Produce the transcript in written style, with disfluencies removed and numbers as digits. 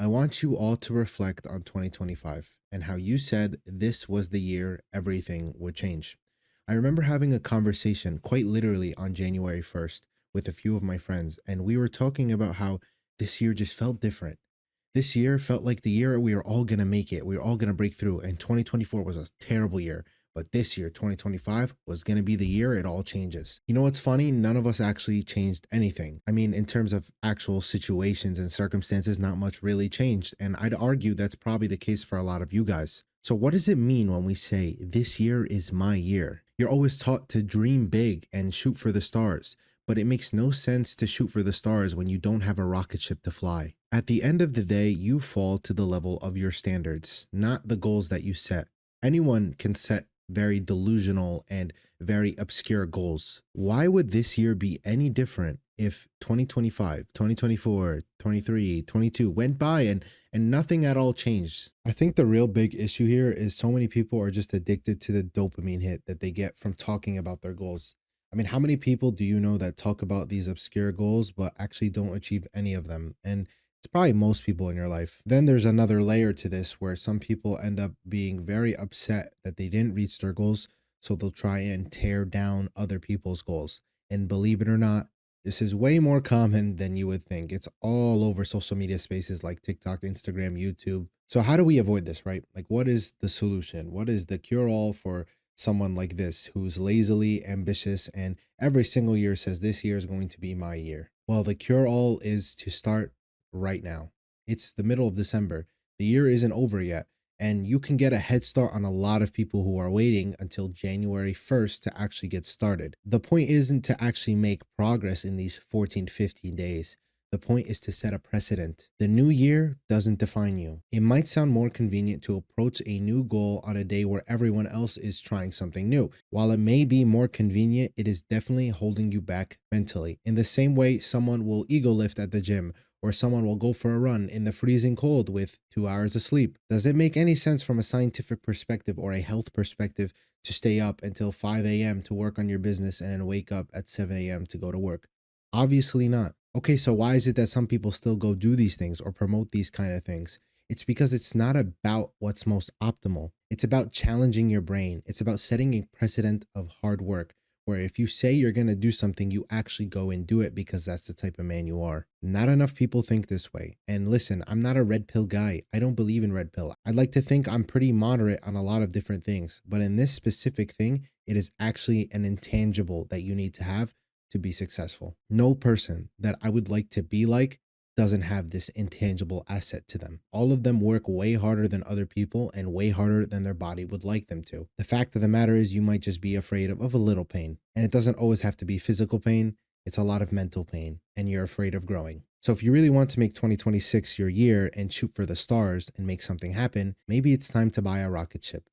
I want you all to reflect on 2025 and how you said this was the year everything would change. I remember having a conversation quite literally on January 1st with a few of my friends, and we were talking about how this year just felt different. This year felt like the year we were all going to make it. We were all going to break through, and 2024 was a terrible year. But this year, 2025, was going to be the year it all changes. You know what's funny? None of us actually changed anything. I mean, in terms of actual situations and circumstances, not much really changed. And I'd argue that's probably the case for a lot of you guys. So, what does it mean when we say, this year is my year? You're always taught to dream big and shoot for the stars, but it makes no sense to shoot for the stars when you don't have a rocket ship to fly. At the end of the day, you fall to the level of your standards, not the goals that you set. Anyone can set very delusional and very obscure goals. Why would this year be any different if 2025, 2024, 23, 22 went by and nothing at all changed? I think the real big issue here is so many people are just addicted to the dopamine hit that they get from talking about their goals. I mean, how many people do you know that talk about these obscure goals but actually don't achieve any of them? And it's probably most people in your life. Then there's another layer to this where some people end up being very upset that they didn't reach their goals, so they'll try and tear down other people's goals. And believe it or not, this is way more common than you would think. It's all over social media spaces like TikTok, Instagram, YouTube. So how do we avoid this, right? Like, what is the solution? What is the cure all for someone like this who's lazily ambitious and every single year says this year is going to be my year? Well, the cure all is to start right now. It's the middle of December. The year isn't over yet, and you can get a head start on a lot of people who are waiting until January 1st to actually get started. The point isn't to actually make progress in these 14, 15 days. The point is to set a precedent. The new year doesn't define you. It might sound more convenient to approach a new goal on a day where everyone else is trying something new. While it may be more convenient, it is definitely holding you back mentally. In the same way, someone will ego lift at the gym, or someone will go for a run in the freezing cold with 2 hours of sleep. Does it make any sense from a scientific perspective or a health perspective to stay up until 5 a.m. to work on your business and then wake up at 7 a.m. to go to work? Obviously not. Okay, so why is it that some people still go do these things or promote these kind of things? It's because it's not about what's most optimal. It's about challenging your brain. It's about setting a precedent of hard work, where if you say you're going to do something, you actually go and do it because that's the type of man you are. Not enough people think this way. And listen, I'm not a red pill guy. I don't believe in red pill. I'd like to think I'm pretty moderate on a lot of different things, but in this specific thing, it is actually an intangible that you need to have to be successful. No person that I would like to be like doesn't have this intangible asset to them. All of them work way harder than other people and way harder than their body would like them to. The fact of the matter is you might just be afraid of a little pain. And it doesn't always have to be physical pain. It's a lot of mental pain, and you're afraid of growing. So if you really want to make 2026 your year and shoot for the stars and make something happen, maybe it's time to buy a rocket ship.